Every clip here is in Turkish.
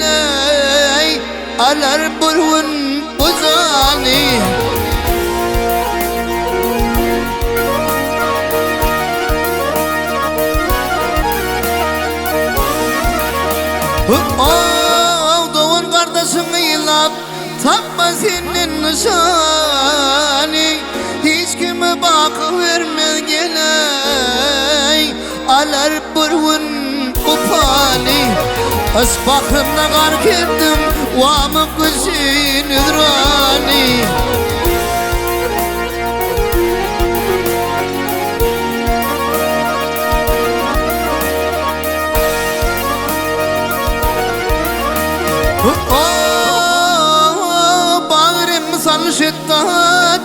geley alar burun buzani doğun kardeşini yılap tapma senin nişani hiç kime bakıvermez geley alar burun upani asbahrımla gar kettim vamı kuşin idrani bağrım salşettat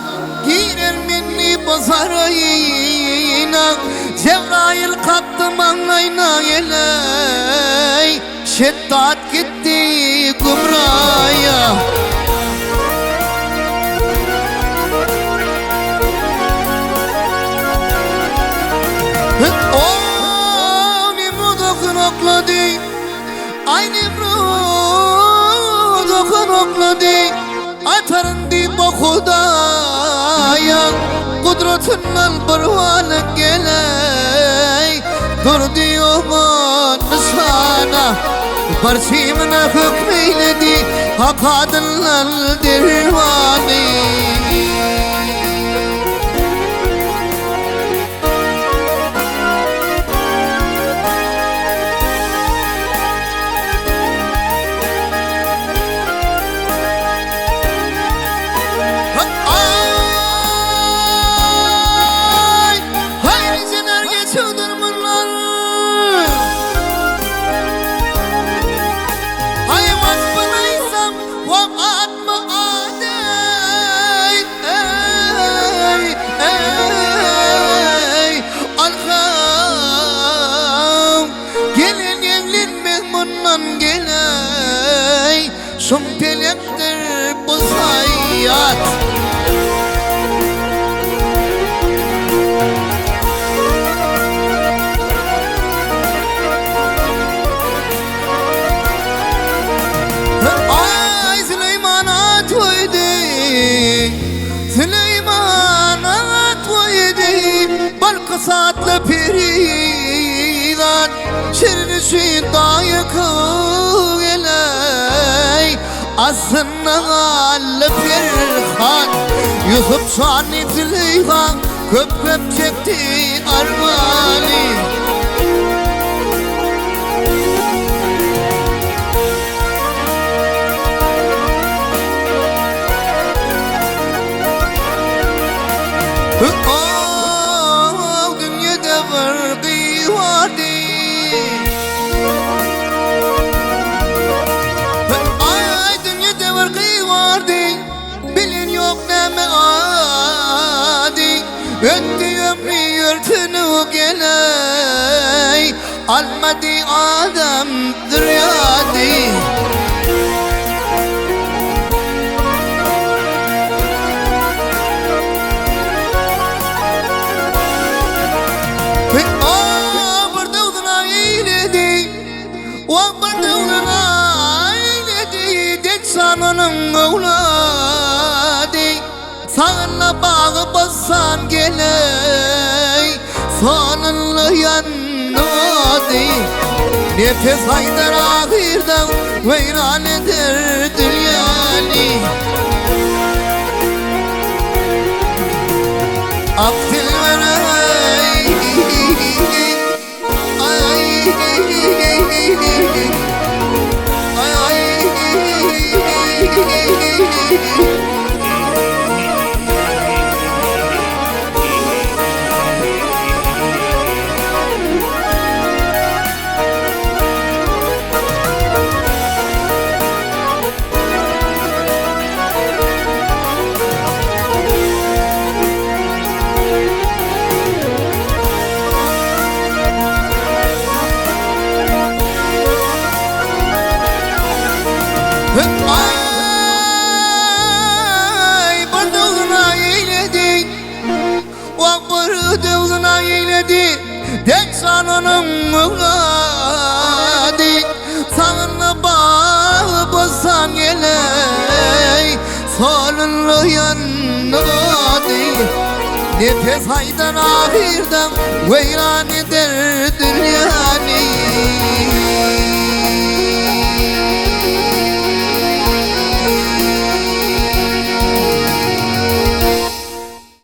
girer minni basarayına Cebrail kaptı manlayna geley şeddat gitti kumraya o Nimrud okunokladı ay Nimrud okunokladı atarın di bokudaya kudretinden pervanı geley dur diyorman sana barsimine hükmeyledi hakadınlar dirvani geley şumpelektir bu hayat ay Süleyman'a toydu Süleyman'a toydu balkı saatli peridan şirin dayıkı geley aslında galle Ferhan Yusuf Şani Züleyhan köp köp çekti armani dünyada var kıyvardı bilin yok neme adi öttü ömrü yırtını geley almadı adam düryadi bardağına eyledi bardağına eyledi dek sananın oğladı sağınla bağı basan geley sonunla yannadı nefes haydar ahirden veyran eder dünyani Abdülverey dek sananın muradı sana bağlı bağı bassan geley sonunu yanladı. Nefes aydan ahirden veyran eder dünya.